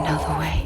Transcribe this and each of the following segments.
I know the way.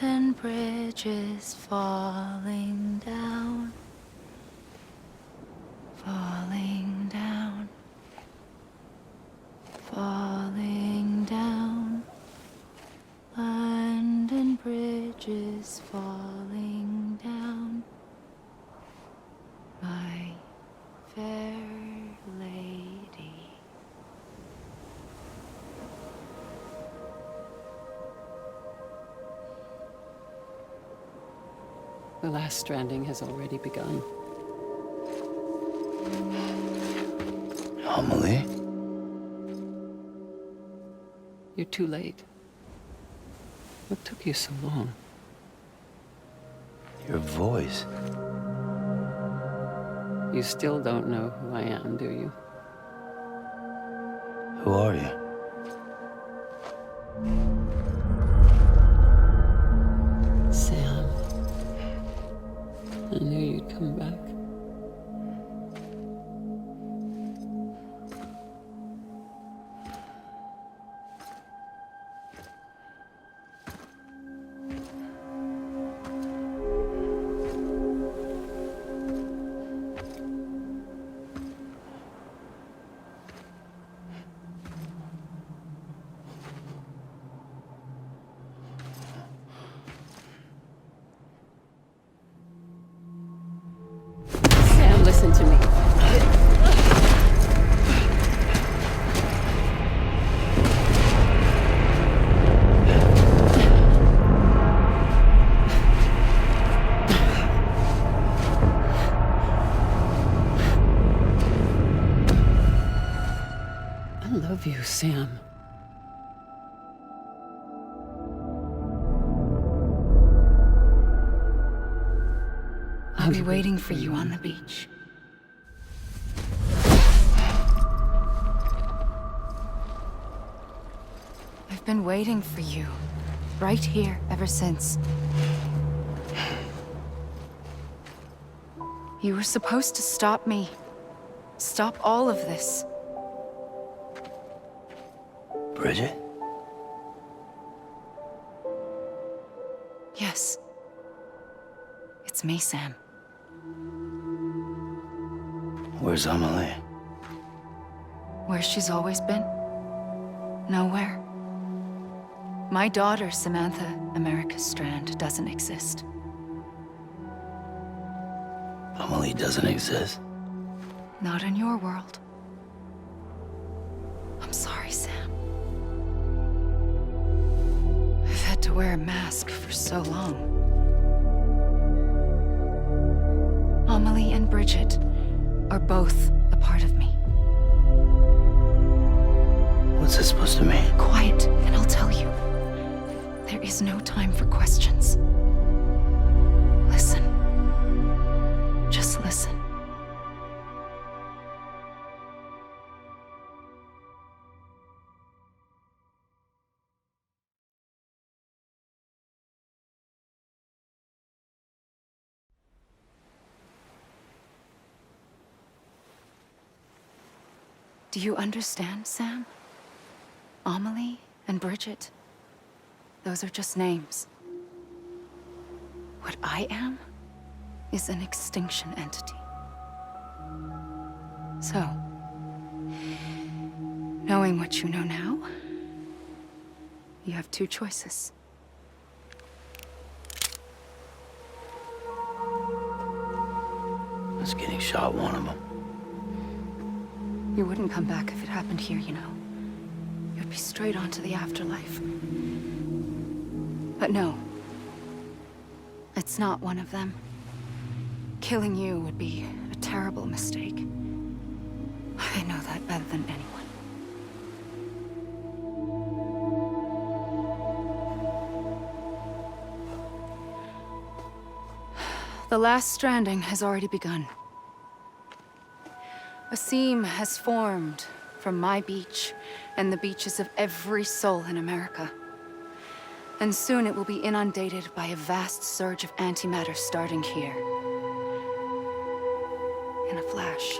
And bridges falling down, falling down, falling down. London bridges falling down, my fair lady. The last stranding has already begun. Amelie? You're too late. What took you so long? Your voice. You still don't know who I am, do you? Who are you? Sam. I knew you'd come back. Listen to me. I love you, Sam. I'll be waiting for you on the beach. I've been waiting for you, right here, ever since. You were supposed to stop me. Stop all of this. Bridget? Yes. It's me, Sam. Where's Amelie? Where she's always been. Nowhere. My daughter, Samantha America Strand, doesn't exist. Amelie doesn't exist? Not in your world. to wear a mask for so long. Amelie and Bridget are both a part of me. What's this supposed to mean? Quiet, and I'll tell you. There is no time for questions. Listen. Just listen. Do you understand, Sam? Amelie and Bridget, those are just names. What I am is an extinction entity. So, knowing what you know now, you have two choices. Is getting shot one of them? You wouldn't come back if it happened here, you know. You'd be straight on to the afterlife. But no. It's not one of them. Killing you would be a terrible mistake. I know that better than anyone. The last stranding has already begun. A seam has formed from my beach and the beaches of every soul in America. And soon it will be inundated by a vast surge of antimatter starting here. In a flash,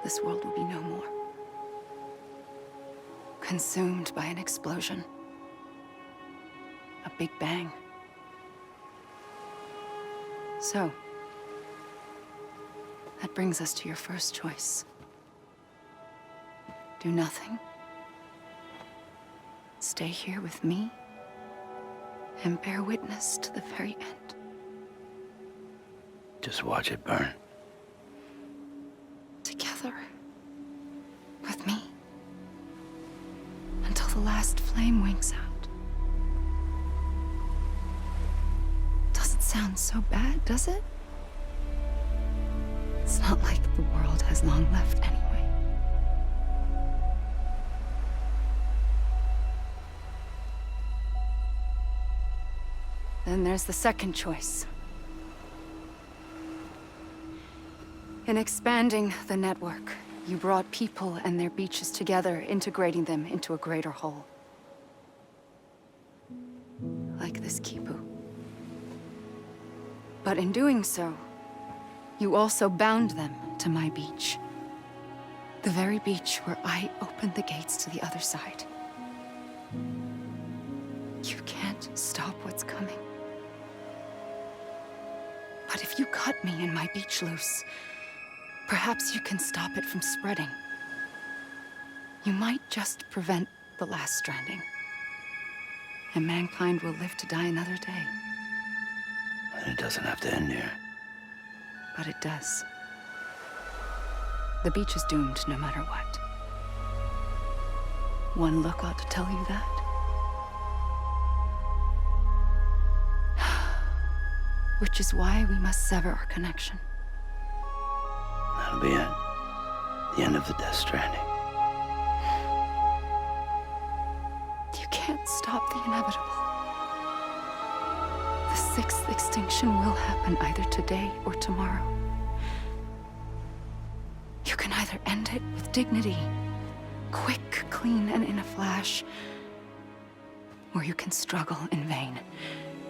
this world will be no more. Consumed by an explosion. A big bang. So, that brings us to your first choice. Do nothing. Stay here with me and bear witness to the very end. Just watch it burn. Together. With me. Until the last flame winks out. Doesn't sound so bad, does it? It's not like the world has long left anyway. Then there's the second choice. In expanding the network, you brought people and their beaches together, integrating them into a greater whole. Like this Kipu. But in doing so, you also bound them to my beach. The very beach where I opened the gates to the other side. You can't stop what's coming. But if you cut me and my beach loose, perhaps you can stop it from spreading. You might just prevent the last stranding. And mankind will live to die another day. And it doesn't have to end here. But it does. The beach is doomed no matter what. One look ought to tell you that. Which is why we must sever our connection. That'll be it. The end of the Death Stranding. You can't stop the inevitable. The sixth extinction will happen either today or tomorrow. You can either end it with dignity, quick, clean, and in a flash, or you can struggle in vain,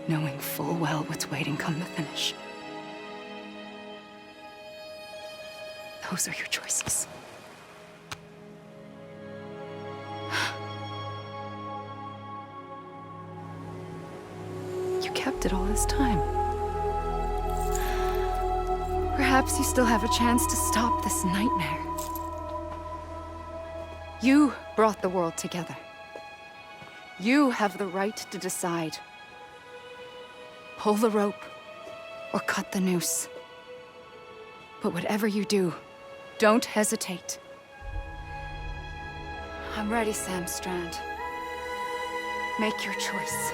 knowing full well what's waiting come the finish. Those are your choices. You kept it all this time. Perhaps you still have a chance to stop this nightmare. You brought the world together. You have the right to decide. Pull the rope or cut the noose. But whatever you do, don't hesitate. I'm ready, Sam Strand. Make your choice.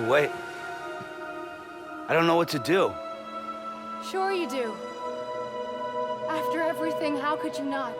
Wait. I don't know what to do. Sure you do. After everything, how could you not?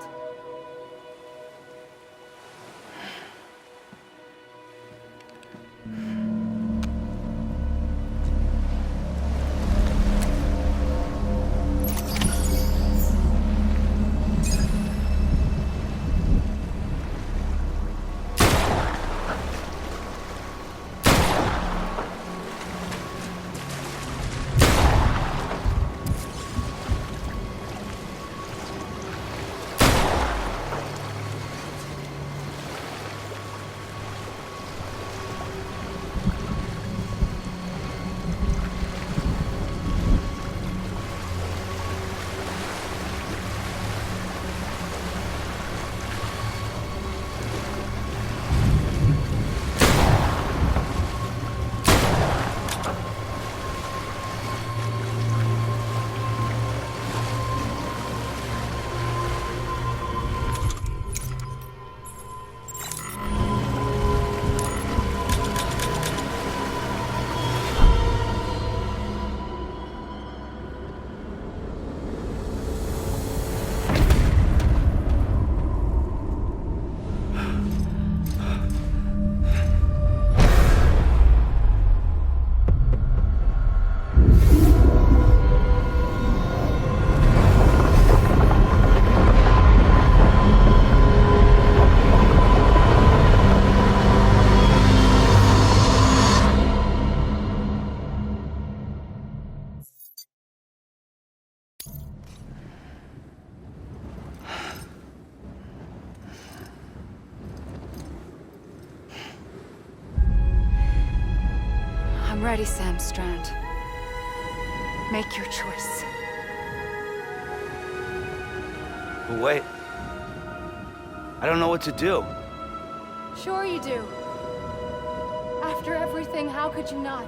I'm ready, Sam Strand. Make your choice. Wait. I don't know what to do. Sure you do. After everything, how could you not?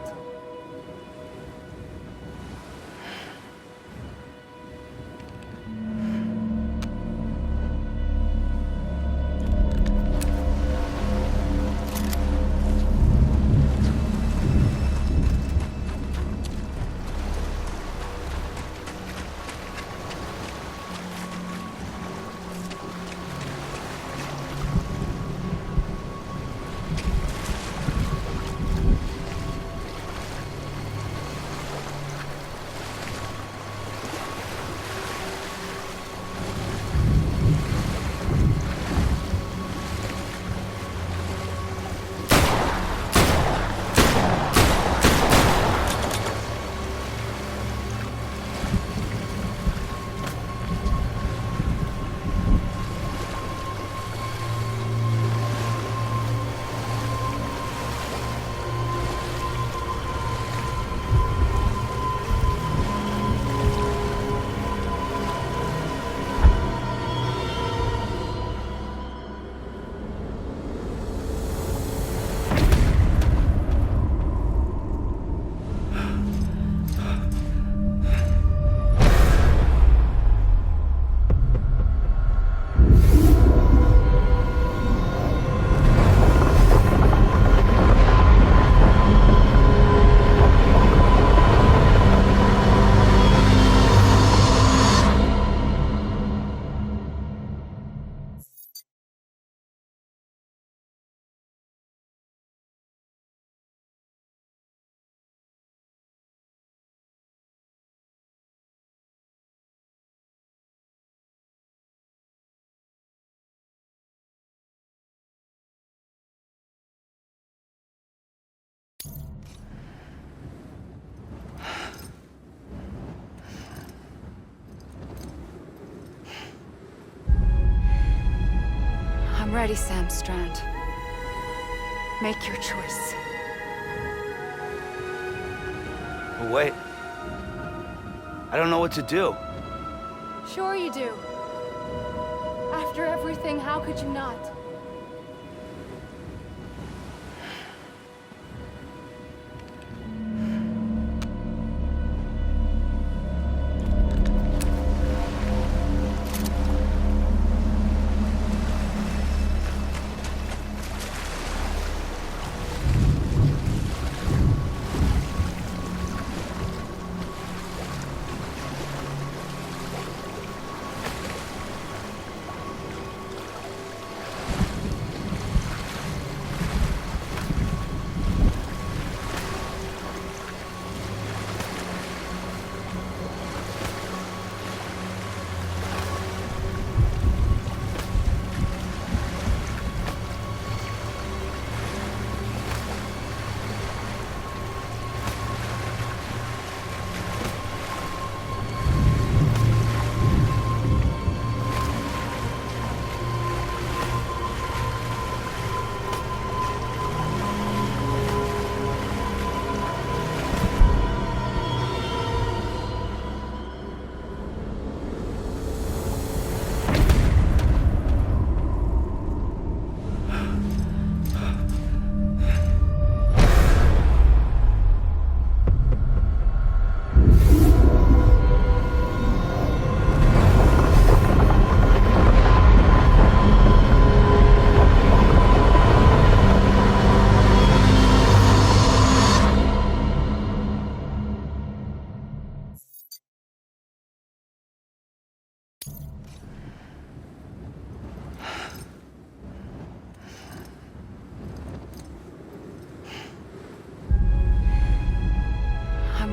I'm ready, Sam Strand. Make your choice. Wait. I don't know what to do. Sure you do. After everything, how could you not?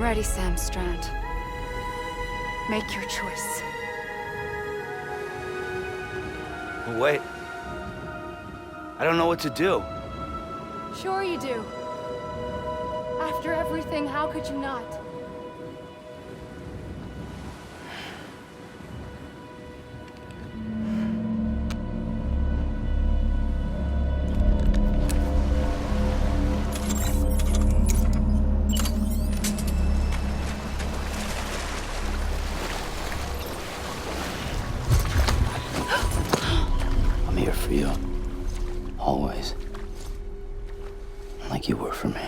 ready, Sam Strand. Make your choice. Wait. I don't know what to do. Sure you do. After everything, how could you not? I'm here for you. Always. Like you were for me.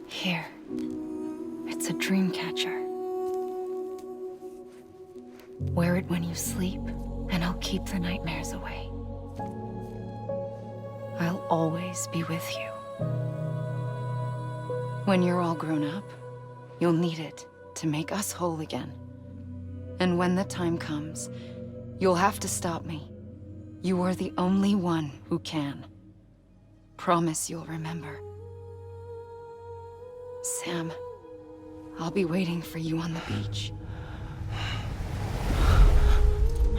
Here. It's a dream catcher. Wear it when you sleep, and I'll keep the nightmares away. I'll always be with you. When you're all grown up, you'll need it to make us whole again. And when the time comes, you'll have to stop me. You are the only one who can. Promise you'll remember. Sam, I'll be waiting for you on the beach.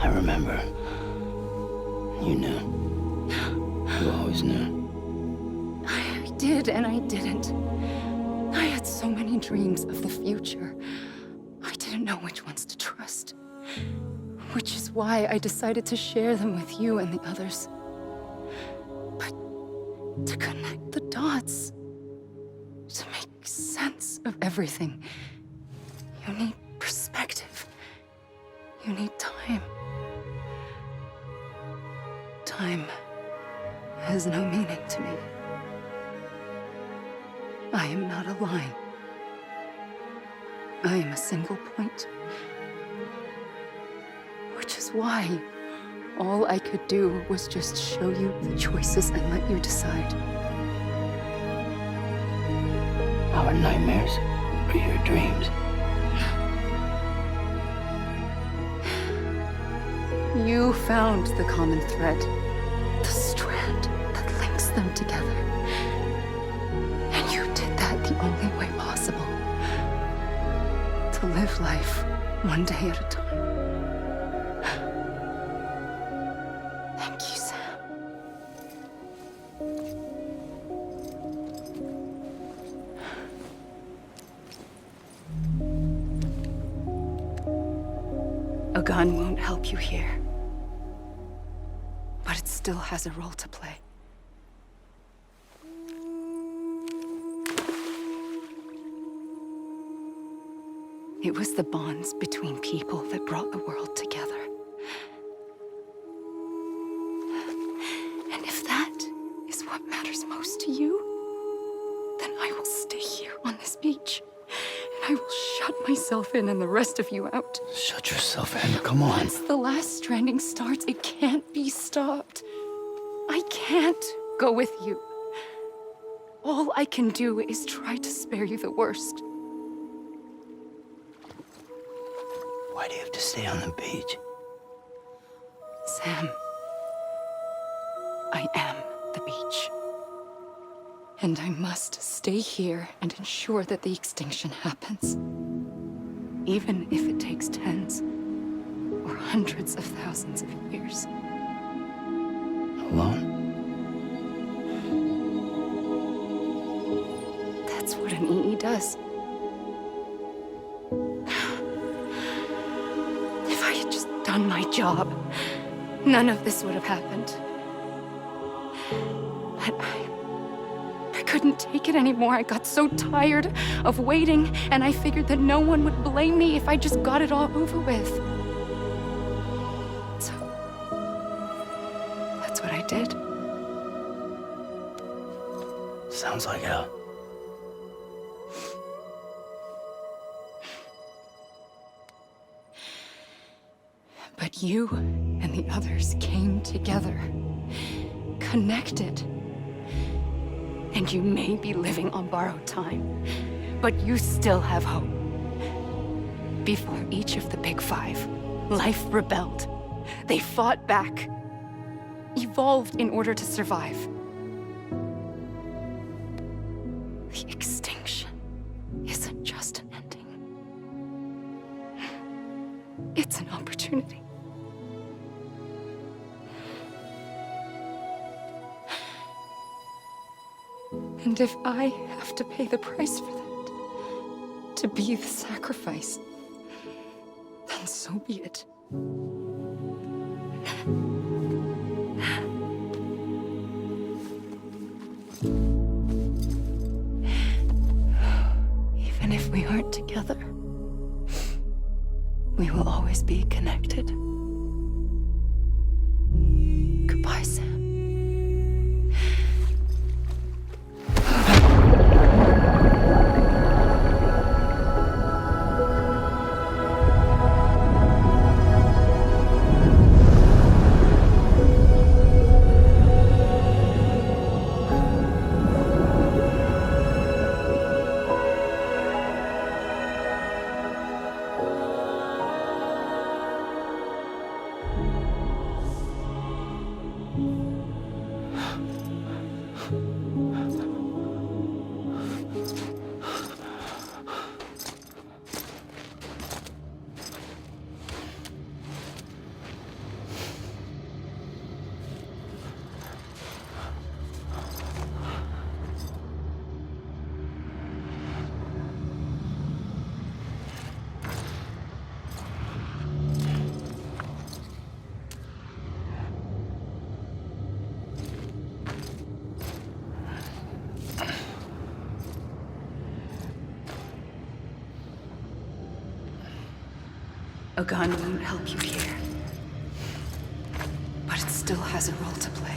I remember. You knew. You always knew. I did and I didn't. I had so many dreams of the future. I didn't know which ones to trust. Which is why I decided to share them with you and the others. But to connect the dots, to make sense of everything, you need perspective. You need time. Time has no meaning to me. I am not a line. I am a single point. Which is why all I could do was just show you the choices and let you decide. Our nightmares are your dreams. You found the common thread, the strand that links them together. And you did that the only way possible. To live life one day at a time. Thank you, Sam. A gun won't help you here. But it still has a role to play. It was the bonds between people that brought the world together. And if that is what matters most to you, then I will stay here on this beach. And I will shut myself in and the rest of you out. Shut yourself in, come on. Once the last stranding starts, it can't be stopped. I can't go with you. All I can do is try to spare you the worst. Why do you have to stay on the beach? Sam, I am the beach. And I must stay here and ensure that the extinction happens. Even if it takes tens or hundreds of thousands of years. Alone? That's what an EE does. If I had just done my job, none of this would have happened. But I couldn't take it anymore. I got so tired of waiting, and I figured that no one would blame me if I just got it all over with. So, that's what I did. Sounds like hell. But you and the others came together, connected. And you may be living on borrowed time, but you still have hope. Before each of the Big Five, life rebelled. They fought back, evolved in order to survive. The extinction isn't just an ending. It's an opportunity. And if I have to pay the price for that, to be the sacrifice, then so be it. Even if we aren't together, we will always be connected. Goodbye, Sam. A gun won't help you here, but it still has a role to play.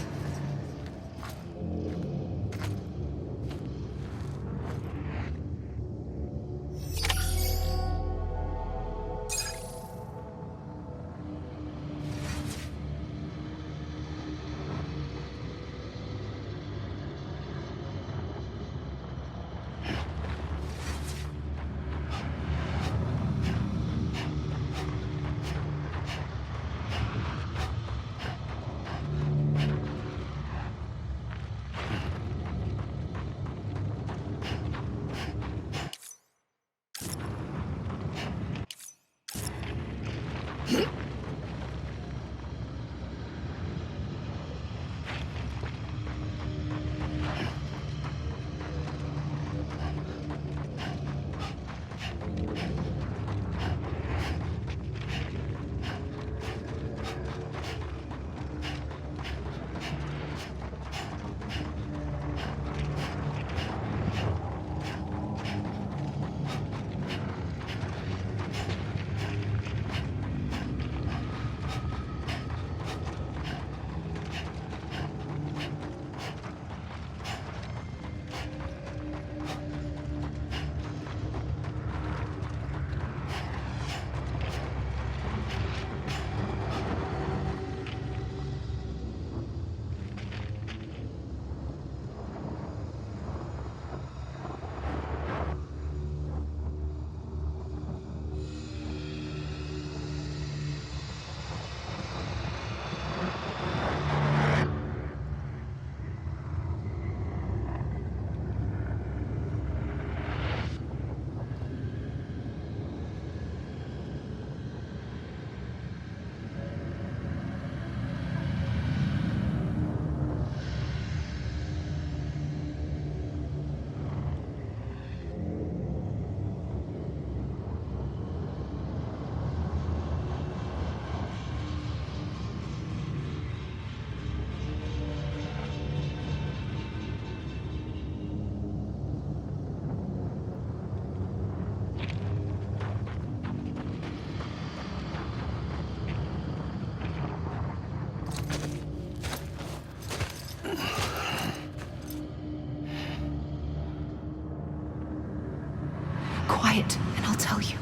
Quiet, and I'll tell you.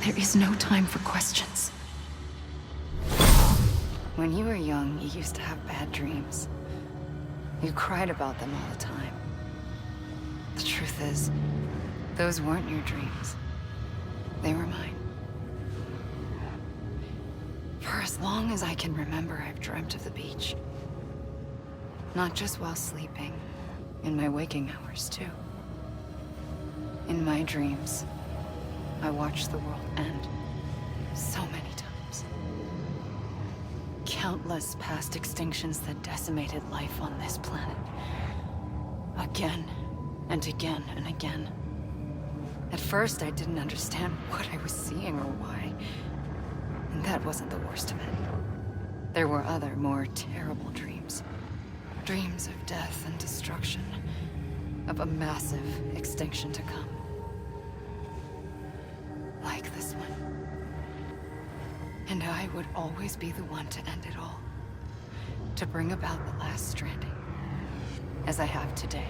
There is no time for questions. When you were young, you used to have bad dreams. You cried about them all the time. The truth is, those weren't your dreams. They were mine. For as long as I can remember, I've dreamt of the beach. Not just while sleeping, in my waking hours too. In my dreams, I watched the world end so many times. Countless past extinctions that decimated life on this planet. Again, and again, and again. At first, I didn't understand what I was seeing or why. And that wasn't the worst of it. There were other, more terrible dreams. Dreams of death and destruction. Of a massive extinction to come. Like this one. And I would always be the one to end it all. To bring about the last stranding. As I have today.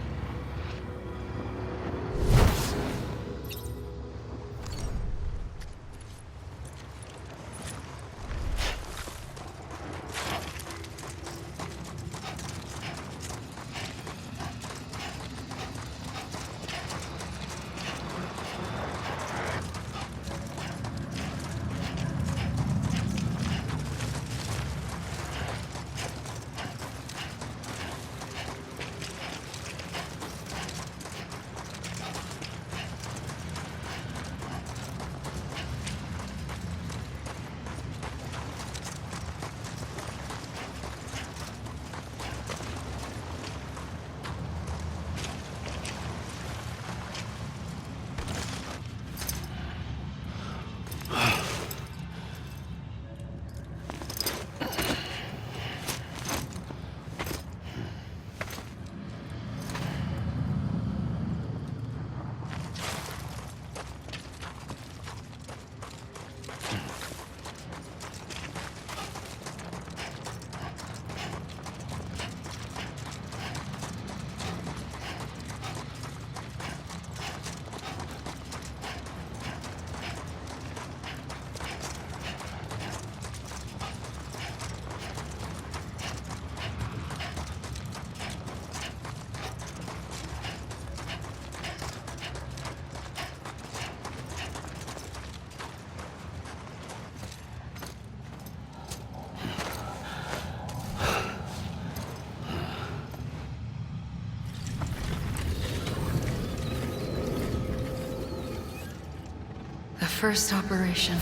First operation.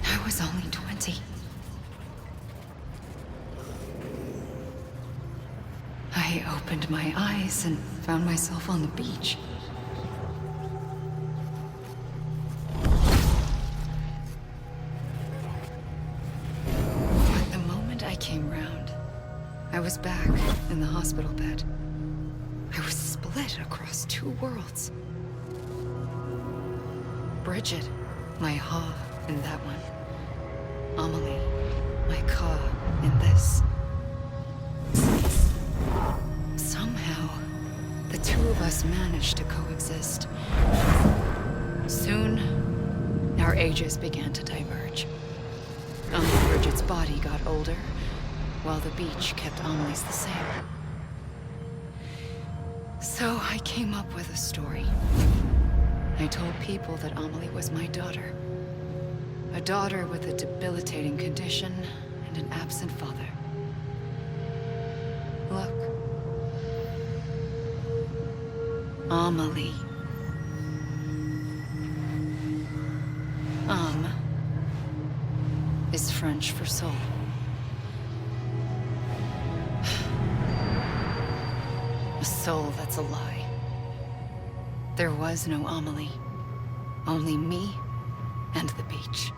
I was only 20. I opened my eyes and found myself on the beach. But the moment I came round, I was back in the hospital bed. I was split across two worlds. Bridget. My Ha in that one. Amelie, my Ka in this. Somehow, the two of us managed to coexist. Soon, our ages began to diverge. Bridget's body got older, while the beach kept Amelie's the same. So I came up with a story. I told people that Amelie was my daughter. A daughter with a debilitating condition and an absent father. Look. Amelie. Is French for soul. A soul that's a lie. There was no Amelie. Only me and the beach.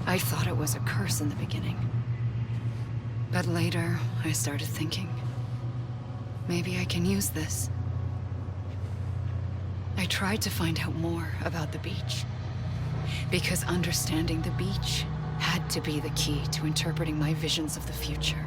I thought it was a curse in the beginning. But later, I started thinking, maybe I can use this. I tried to find out more about the beach. Because understanding the beach had to be the key to interpreting my visions of the future.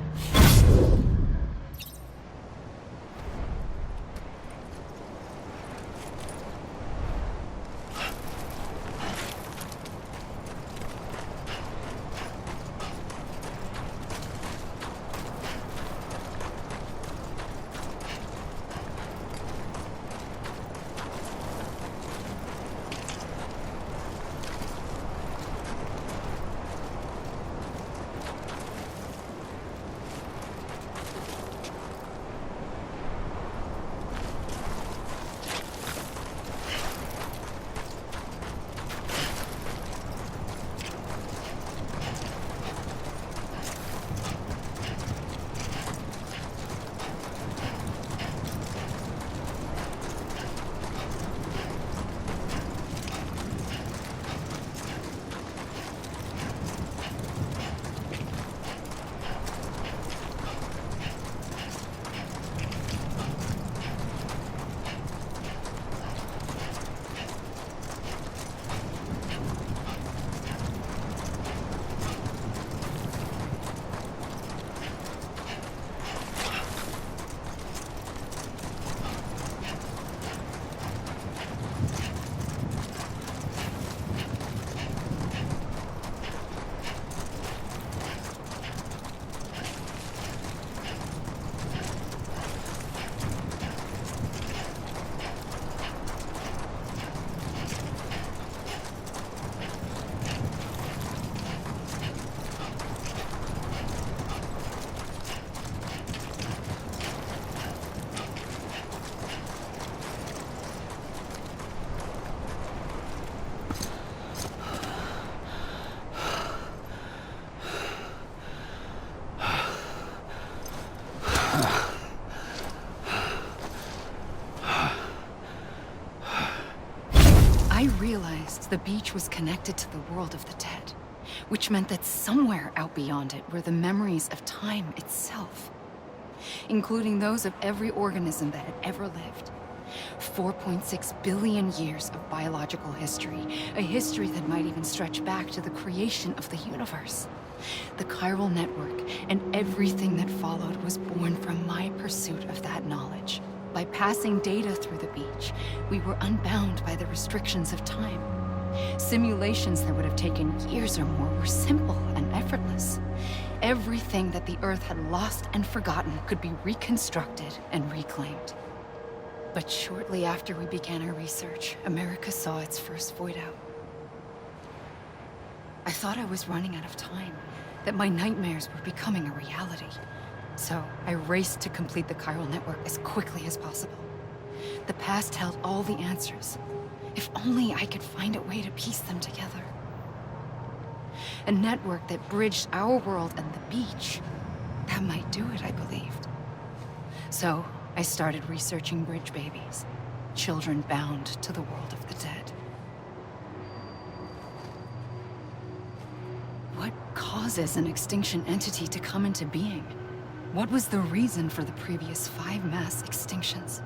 I realized the beach was connected to the world of the dead, which meant that somewhere out beyond it were the memories of time itself, including those of every organism that had ever lived. 4.6 billion years of biological history, a history that might even stretch back to the creation of the universe. The chiral network and everything that followed was born from my pursuit of that knowledge. By passing data through the beach, we were unbound by the restrictions of time. Simulations that would have taken years or more were simple and effortless. Everything that the Earth had lost and forgotten could be reconstructed and reclaimed. But shortly after we began our research, America saw its first void out. I thought I was running out of time, that my nightmares were becoming a reality. So I raced to complete the chiral network as quickly as possible. The past held all the answers. If only I could find a way to piece them together. A network that bridged our world and the beach. That might do it, I believed. So I started researching bridge babies, children bound to the world of the dead. What causes an extinction entity to come into being? What was the reason for the previous 5 mass extinctions?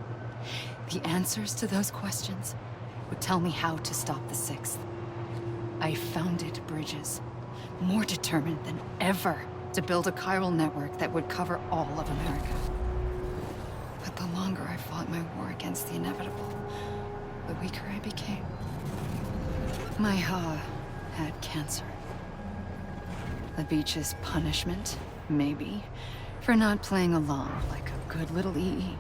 The answers to those questions would tell me how to stop the 6th. I founded bridges, more determined than ever to build a chiral network that would cover all of America. But the longer I fought my war against the inevitable, the weaker I became. My Ha had cancer. The beach's punishment, maybe, for not playing along like a good little EE.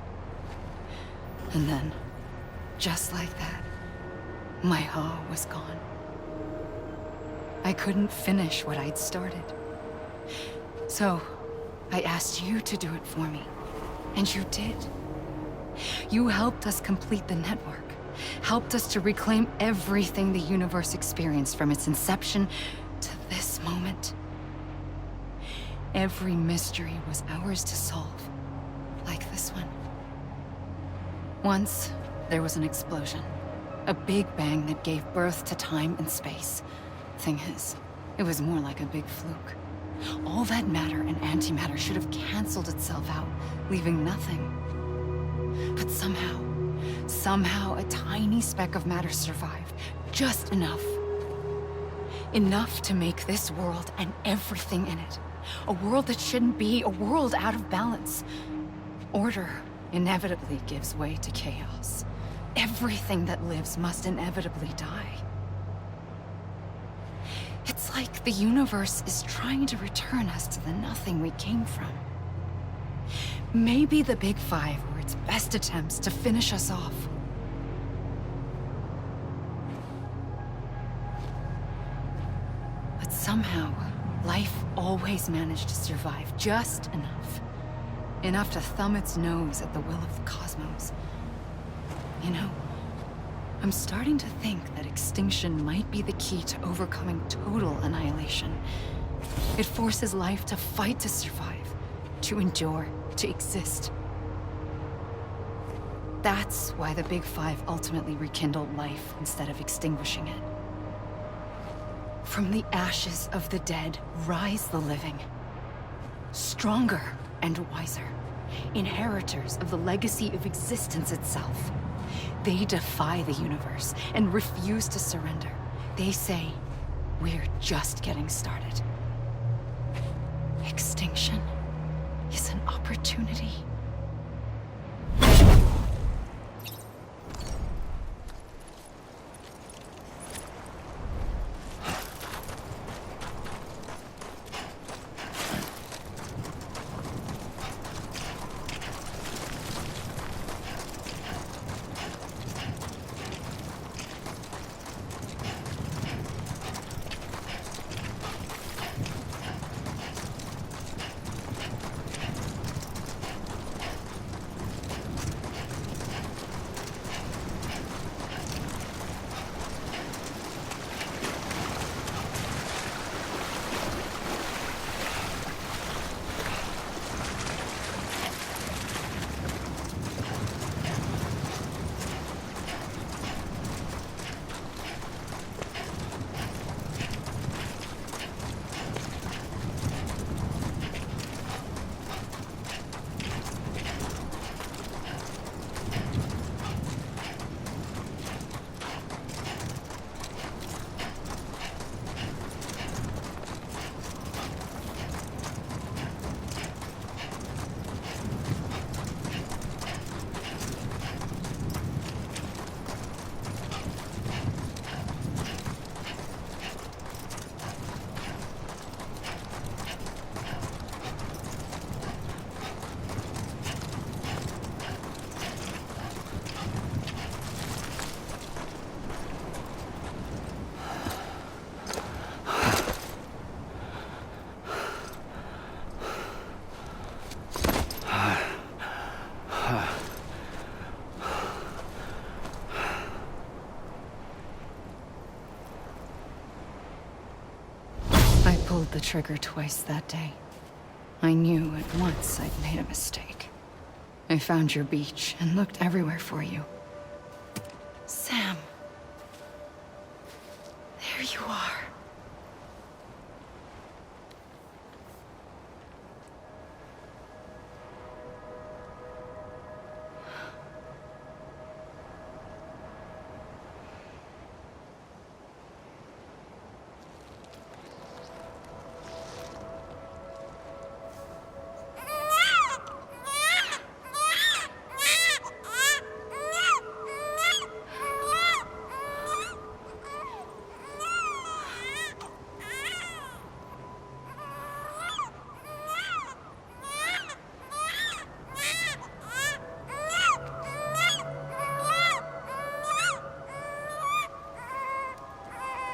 And then, just like that, my Ha was gone. I couldn't finish what I'd started. So, I asked you to do it for me. And you did. You helped us complete the network. Helped us to reclaim everything the universe experienced from its inception to this moment. Every mystery was ours to solve. Like this one. Once, there was an explosion. A big bang that gave birth to time and space. Thing is, it was more like a big fluke. All that matter and antimatter should have canceled itself out, leaving nothing. But somehow a tiny speck of matter survived. Just enough. Enough to make this world and everything in it. A world that shouldn't be, a world out of balance. Order inevitably gives way to chaos. Everything that lives must inevitably die. It's like the universe is trying to return us to the nothing we came from. Maybe the Big Five were its best attempts to finish us off. But somehow, life always managed to survive just enough. Enough to thumb its nose at the will of the cosmos. You know, I'm starting to think that extinction might be the key to overcoming total annihilation. It forces life to fight to survive, to endure, to exist. That's why the Big Five ultimately rekindled life instead of extinguishing it. From the ashes of the dead rise the living. Stronger and wiser. Inheritors of the legacy of existence itself. They defy the universe and refuse to surrender. They say, we're just getting started. Extinction is an opportunity. pulled the trigger twice that day. I knew at once I'd made a mistake. I found your beach and looked everywhere for you. Sam. There you are.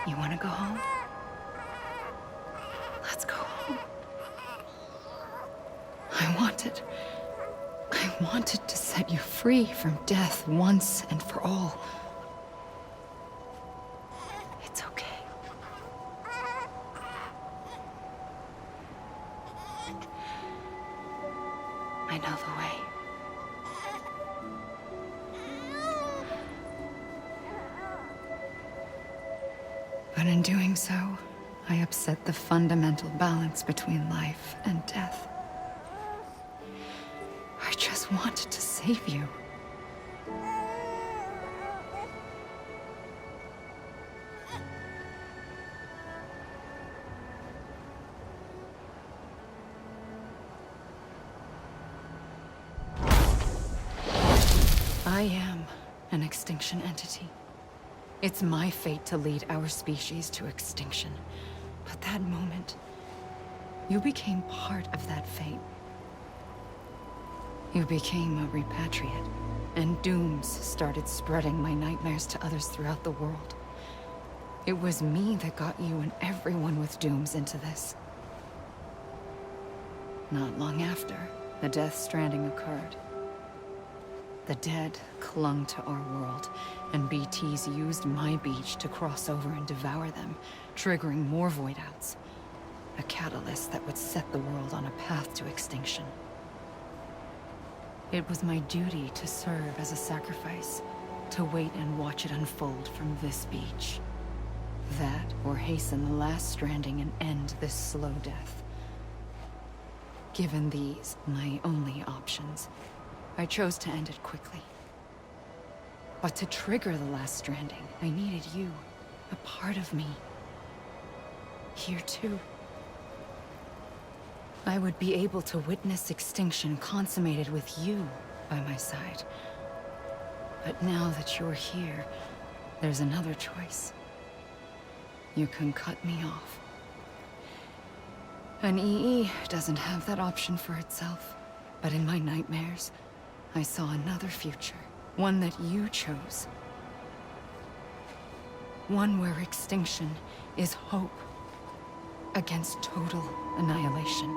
You want to go home? Let's go home. I wanted to set you free from death once and for all. It's okay. I know the way. But in doing so, I upset the fundamental balance between life and death. I just wanted to save you. I am an extinction entity. It's my fate to lead our species to extinction. But that moment, you became part of that fate. You became a repatriate, and dooms started spreading my nightmares to others throughout the world. It was me that got you and everyone with dooms into this. Not long after, the Death Stranding occurred. The dead clung to our world, and BTs used my beach to cross over and devour them, triggering more void outs. A catalyst that would set the world on a path to extinction. It was my duty to serve as a sacrifice, to wait and watch it unfold from this beach. That, or hasten the last stranding and end this slow death. Given these, my only options, I chose to end it quickly. But to trigger the last stranding, I needed you, a part of me. Here too. I would be able to witness extinction consummated with you by my side. But now that you're here, there's another choice. You can cut me off. An EE doesn't have that option for itself. But in my nightmares, I saw another future. One that you chose. One where extinction is hope against total annihilation.